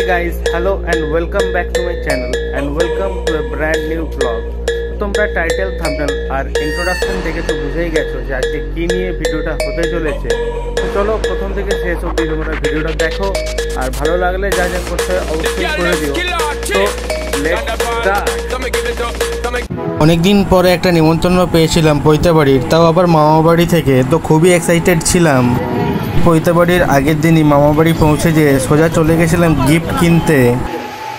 Hey guys, hello and welcome back to my channel and welcome to a brand new vlog. তোমরা title thumbnail আর introduction দেখে তো বুঝেই গেছো যে আজকে কি নিয়ে ভিডিওটা হতে চলেছে। তো চলো প্রথম থেকে শেষ অবধি তোমরা ভিডিওটা দেখো আর ভালো লাগলে যা যা করতে অবশ্যই করে দিও। তো লেটস স্টার্ট। অনেকদিন পরে একটা নিমন্ত্রণ পেয়েছিলাম পৈতাবাড়ির, তাও আবার মামাবাড়ি থেকে। তো খুবই এক্সাইটেড ছিলাম। পৈতাবাড়ির আগের দিনই মামাবাড়ি পৌঁছে যেয়ে সোজা চলে গেছিলাম গিফট কিনতে।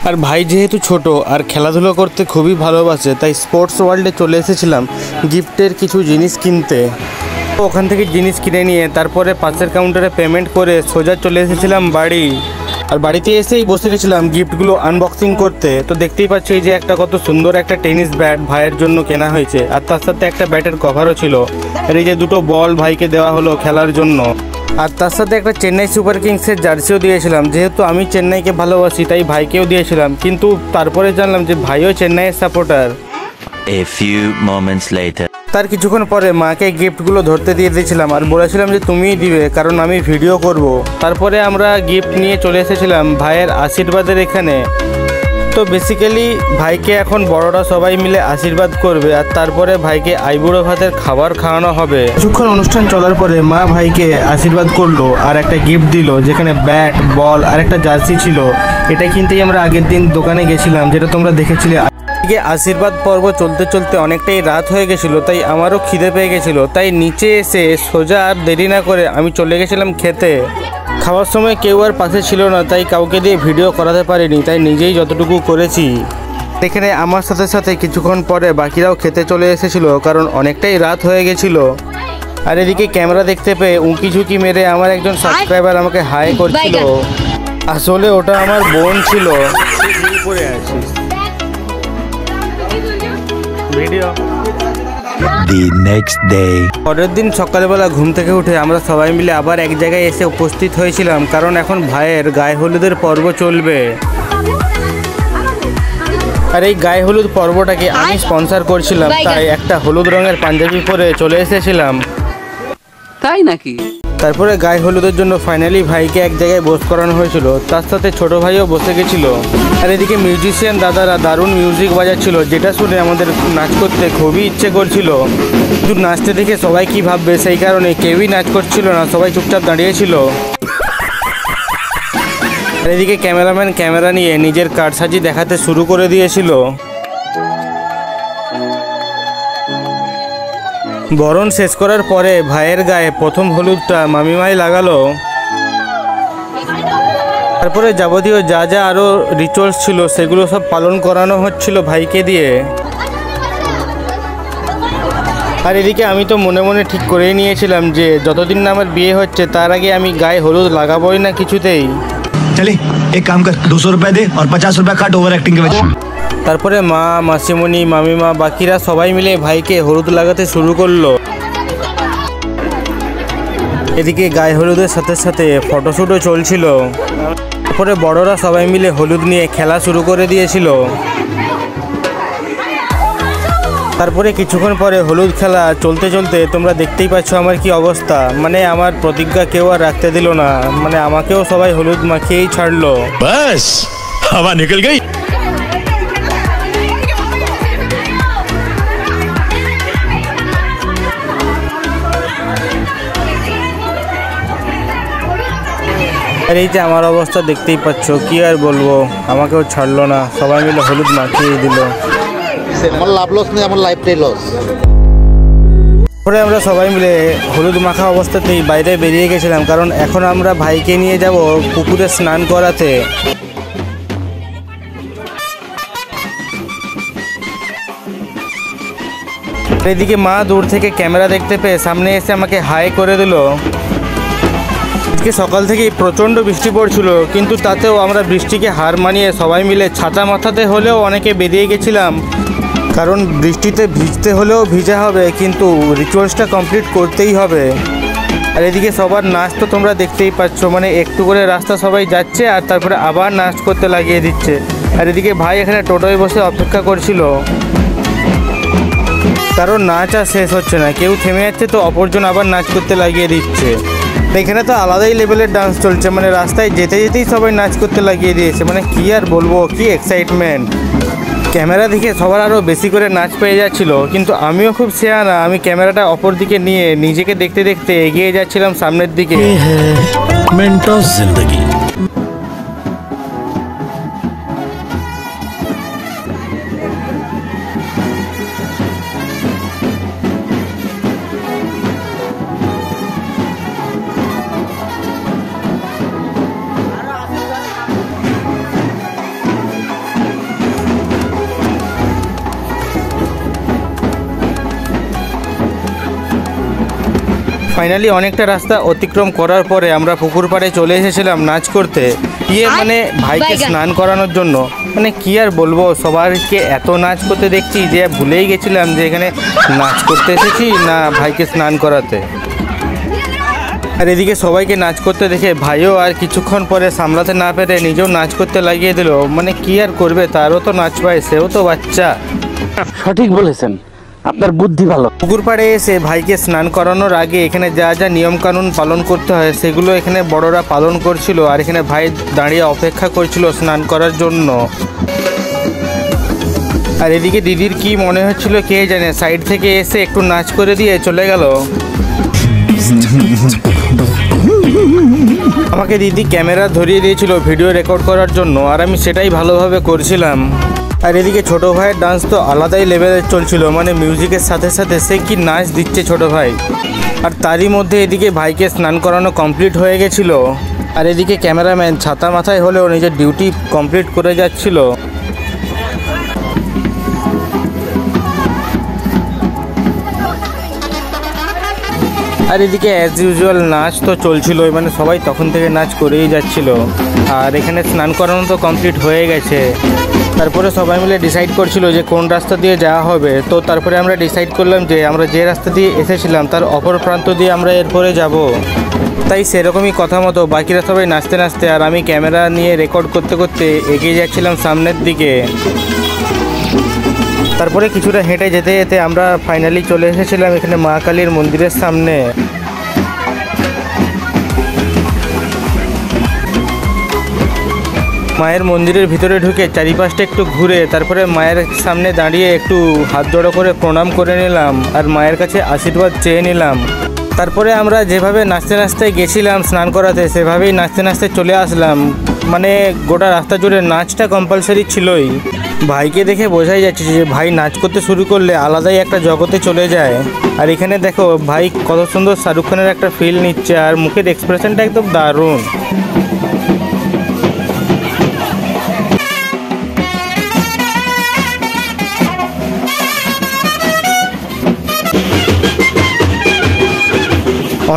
আর ভাই যেহেতু ছোট আর খেলাধুলো করতে খুবই ভালোবাসে, তাই স্পোর্টস ওয়ার্ল্ডে চলে এসেছিলাম গিফটের কিছু জিনিস কিনতে। ওখান থেকে জিনিস কিনে নিয়ে তারপরে পাশের কাউন্টারে পেমেন্ট করে সোজা চলে এসেছিলাম বাড়ি। আর বাড়িতে এসেই বসে গেছিলাম গিফটগুলো আনবক্সিং করতে। তো দেখতেই পাচ্ছি যে একটা কত সুন্দর একটা টেনিস ব্যাট ভাইয়ের জন্য কেনা হয়েছে, আর তার সাথে একটা ব্যাটের কভারও ছিল। আর এই যে দুটো বল ভাইকে দেওয়া হলো খেলার জন্য। আর তার সাথে একটা চেন্নাই সুপার কিংসের জার্সিও দিয়েছিলাম। যেহেতু আমি চেন্নাইকে ভালোবাসি তাই ভাইকেও দিয়েছিলাম, কিন্তু তারপরে জানলাম যে ভাইও চেন্নাইয়ের সাপোর্টার। তার কিছুক্ষণ পরে মাকে গিফটগুলো ধরতে দিয়ে দিয়েছিলাম আর বলেছিলাম যে তুমিই দিবে, কারণ আমি ভিডিও করব। তারপরে আমরা গিফট নিয়ে চলে এসেছিলাম ভাইয়ের আশীর্বাদের এখানে। তো বেসিক্যালি ভাইকে এখন বড়রা সবাই মিলে আশীর্বাদ করবে, আর তারপরে ভাইকে আইবুড়ো ভাতের খাবার খাওয়ানো হবে। কিছুক্ষণ অনুষ্ঠান চলার পরে মা ভাইকে আশীর্বাদ করলো আর একটা গিফট দিল, যেখানে ব্যাট, বল আর একটা জার্সি ছিল। এটা কিনতেই আমরা আগের দিন দোকানে গেছিলাম, যেটা তোমরা দেখেছিলে। আশীর্বাদ পর্ব চলতে চলতে অনেকটাই রাত হয়ে গেছিলো, তাই আমারও খিদে পেয়ে গেছিলো। তাই নিচে এসে সোজা আর দেরি না করে আমি চলে গেছিলাম খেতে। খাওয়ার সময় কেউ আর পাশে ছিল না, তাই কাউকে দিয়ে ভিডিও করাতে পারিনি, তাই নিজেই যতটুকু করেছি। এখানে আমার সাথে সাথে কিছুক্ষণ পরে বাকিরাও খেতে চলে এসেছিলো, কারণ অনেকটাই রাত হয়ে গেছিলো। আর এদিকে ক্যামেরা দেখতে পেয়ে উঁকি ঝুঁকি মেরে আমার একজন সাবস্ক্রাইবার আমাকে হাই করছিল। আসলে ওটা আমার বোন ছিল। পরের দিন সকালবেলা ঘুম থেকে উঠে আমরা সবাই মিলে আবার এক জায়গায় এসে উপস্থিত হয়েছিলাম, কারণ এখন ভাইয়ের গায়ে হলুদের পর্ব চলবে। আর এই গায়ে হলুদ পর্বটাকে আমি স্পন্সর করছিলাম, তাই একটা হলুদ রঙের পাঞ্জাবি পরে চলে এসেছিলাম। তাই নাকি? তারপরে গায়ে হলুদের জন্য ফাইনালি ভাইকে এক জায়গায় বস করানো হয়েছিল, তার সাথে ছোট ভাইও বসে গেছিল। আর এদিকে মিউজিশিয়ান দাদারা দারুণ মিউজিক বাজাচ্ছিল, যেটা শুনে আমাদের নাচ করতে খুবই ইচ্ছে করছিল। কিন্তু নাচতে দেখে সবাই কি ভাববে সেই কারণে কেউই নাচ করছিল না, সবাই চুপচাপ দাঁড়িয়েছিল। আর এদিকে ক্যামেরাম্যান ক্যামেরা নিয়ে নিজের কারসাজি দেখাতে শুরু করে দিয়েছিল। বরণ শেষ করার পরে ভাইয়ের গায়ে প্রথম হলুদটা মামিমাই লাগালো। তারপরে যাবতীয় যা যা আরও রিচুয়ালস ছিল সেগুলো সব পালন করানো হচ্ছিল ভাইকে দিয়ে। আর এদিকে আমি তো মনে মনে ঠিক করেই নিয়েছিলাম যে যতদিন না আমার বিয়ে হচ্ছে তার আগে আমি গায়ে হলুদ লাগাবোই না কিছুতেই। চলে এক কাম কর, 200 रुपए दे और 50 रुपए काट ओवर एक्टिंग के वजह। তারপরে মা, মাসিমণি, মামিমা বাকিরা সবাই মিলে ভাইকে হলুদ লাগাতে শুরু করলো। এদিকে গায়ে হলুদের সাথে সাথে ফটোশ্যুটও চলছিল। তারপরে বড়রা সবাই মিলে হলুদ নিয়ে খেলা শুরু করে দিয়েছিল। তারপরে কিছুক্ষণ পরে হলুদ খেলা চলতে চলতে তোমরা দেখতেই পাচ্ছ আমার কি অবস্থা। মানে আমার প্রতিজ্ঞা কেউ আর রাখতে দিল না, মানে আমাকেও সবাই হলুদ মাখিয়েই ছাড়লো। बस हवा निकल गई। আর এই যে আমার অবস্থা দেখতেই পাচ্ছ, কি আর বলবো, আমাকেও ছাড়লো না, সবাই মিলে হলুদ মাখিয়ে দিল। আমার লাভ লস নেই, আমার লাইফটাই লস। পরে আমরা সবাই মিলে হলুদ মাখা অবস্থাতেই বাইরে বেরিয়ে গেছিলাম, কারণ এখন আমরা ভাইকে নিয়ে যাব পুকুরে স্নান করাতে। এদিকে মা দূর থেকে ক্যামেরা দেখতে পেয়ে সামনে এসে আমাকে হাই করে দিল। আজকে সকাল থেকেই প্রচণ্ড বৃষ্টি পড়ছিল, কিন্তু তাতেও আমরা বৃষ্টিকে হার মানিয়ে সবাই মিলে ছাতা মাথাতে হলেও অনেকে বেরিয়ে গেছিলাম, কারণ বৃষ্টিতে ভিজতে হলেও ভিজা হবে, কিন্তু রিচুয়ালসটা কমপ্লিট করতেই হবে। আর এদিকে সবার নাচ তো তোমরা দেখতেই পাচ্ছ, মানে একটু করে রাস্তা সবাই যাচ্ছে আর তারপরে আবার নাচ করতে লাগিয়ে দিচ্ছে। আর এদিকে ভাই এখানে টোটোয় বসে অপেক্ষা করছিল, কারণ নাচ আর শেষ হচ্ছে না, কেউ থেমে যাচ্ছে তো অপরজন আবার নাচ করতে লাগিয়ে দিচ্ছে। এখানে তো আলাদাই লেভেলের ডান্স চলছে, মানে রাস্তায় যেতে যেতেই সবাই নাচ করতে লাগিয়ে দিয়েছে, মানে কি আর বলবো, কি এক্সাইটমেন্ট। ক্যামেরা দেখে সবার আরও বেশি করে নাচ পেয়ে যাচ্ছিল, কিন্তু আমিও খুব শেয়ানা, আমি ক্যামেরাটা অপর দিকে নিয়ে নিজেকে দেখতে দেখতে এগিয়ে যাচ্ছিলাম সামনের দিকে। मेंटोस जिंदगी। ফাইনালি অনেকটা রাস্তা অতিক্রম করার পরে আমরা পুকুর পাড়ে চলে এসেছিলাম নাচ করতে, মানে ভাইকে স্নান করানোর জন্য। মানে কি আর বলবো, সবাইকে এত নাচ করতে দেখছি যে ভুলেই গেছিলাম যে এখানে নাচ করতে এসেছি না ভাইকে স্নান করাতে। আর এদিকে সবাইকে নাচ করতে দেখে ভাইও আর কিছুক্ষণ পরে সামলাতে না পেরে নিজেও নাচ করতে লাগিয়ে দিল। মানে কি আর করবে, তারও তো নাচ পায়, সেও তো বাচ্চা। সঠিক বলেছেন, আপনার বুদ্ধি ভালো। পুকুর পাড়ে এসে ভাইকে স্নান করানোর আগে এখানে যা যা নিয়মকানুন পালন করতে হয় সেগুলো এখানে বড়রা পালন করছিল, আর এখানে ভাই দাঁড়িয়ে অপেক্ষা করছিল স্নান করার জন্য। আর এদিকে দিদির কি মনে হচ্ছিল কে জানে, সাইড থেকে এসে একটু নাচ করে দিয়ে চলে গেল। আমাকে দিদি ক্যামেরা ধরিয়ে দিয়েছিল ভিডিও রেকর্ড করার জন্য, আর আমি সেটাই ভালোভাবে করছিলাম। আর এদিকে ছোটো ভাইয়ের ডান্স তো আলাদাই লেভেলের চলছিল, মানে মিউজিকের সাথে সাথে সে কি নাচ দিচ্ছে ছোটো ভাই। আর তারই মধ্যে এদিকে ভাইকে স্নান করানো কমপ্লিট হয়ে গেছিল, আর এদিকে ক্যামেরাম্যান ছাতা মাথায় হলেও নিজের ডিউটি কমপ্লিট করে যাচ্ছিল। আর এদিকে অ্যাজ ইউজুয়াল নাচ তো চলছিলই, মানে সবাই তখন থেকে নাচ করেই যাচ্ছিল। আর এখানে স্নান করানো তো কমপ্লিট হয়ে গেছে, তারপরে সবাই মিলে ডিসাইড করছিল যে কোন রাস্তা দিয়ে যাওয়া হবে। তো তারপরে আমরা ডিসাইড করলাম যে আমরা যে রাস্তা দিয়ে এসেছিলাম তার অপর প্রান্ত দিয়ে আমরা এরপরে যাব। তাই সেরকমই কথা মতো বাকিরা সবাই নাচতে নাচতে আর আমি ক্যামেরা নিয়ে রেকর্ড করতে করতে এগিয়ে যাচ্ছিলাম সামনের দিকে। তারপরে কিছুটা হেঁটে যেতে যেতে আমরা ফাইনালি চলে এসেছিলাম এখানে মা কালীর মন্দিরের সামনে। মায়ের মন্দিরের ভিতরে ঢুকে চারিপাশটা একটু ঘুরে তারপরে মায়ের সামনে দাঁড়িয়ে একটু হাত জড়ো করে প্রণাম করে নিলাম আর মায়ের কাছে আশীর্বাদ চেয়ে নিলাম। তারপরে আমরা যেভাবে নাচতে নাচতে গেছিলাম স্নান করাতে সেভাবেই নাচতে নাচতে চলে আসলাম। মানে গোটা রাস্তা জুড়ে নাচটা কম্পালসারি ছিলই। ভাইকে দেখে বোঝাই যাচ্ছে যে ভাই নাচ করতে শুরু করলে আলাদাই একটা জগতে চলে যায়। আর এখানে দেখো ভাই কত সুন্দর শাহরুখ খানের একটা ফিল নিচ্ছে আর মুখের এক্সপ্রেশনটা একদম দারুণ।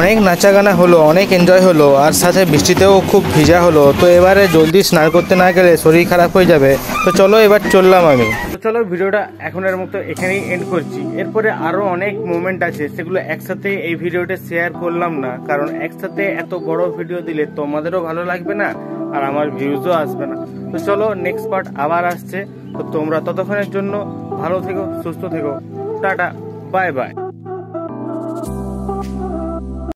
অনেক নাচা গানা হলো, অনেক এনজয় হলো আর সাথে বৃষ্টিতেও খুব ভিজা হলো। তো এবারে জলদি স্নান করতে না গেলে শরীর খারাপ হয়ে যাবে। তো চলো এবার চললাম আমি। তো চলো ভিডিওটা এখনের মতো এখানেই এন্ড করছি। এরপরে আরও অনেক মোমেন্ট আছে, সেগুলো একসাথে এই ভিডিওটা শেয়ার করলাম না, কারণ একসাথে এত বড় ভিডিও দিলে তোমাদেরও ভালো লাগবে না আর আমার ভিউজও আসবে না। তো চলো নেক্সট পার্ট আবার আসছে। তো তোমরা ততক্ষণের জন্য ভালো থেকো, সুস্থ থেকো, টাটা, বাই বাই।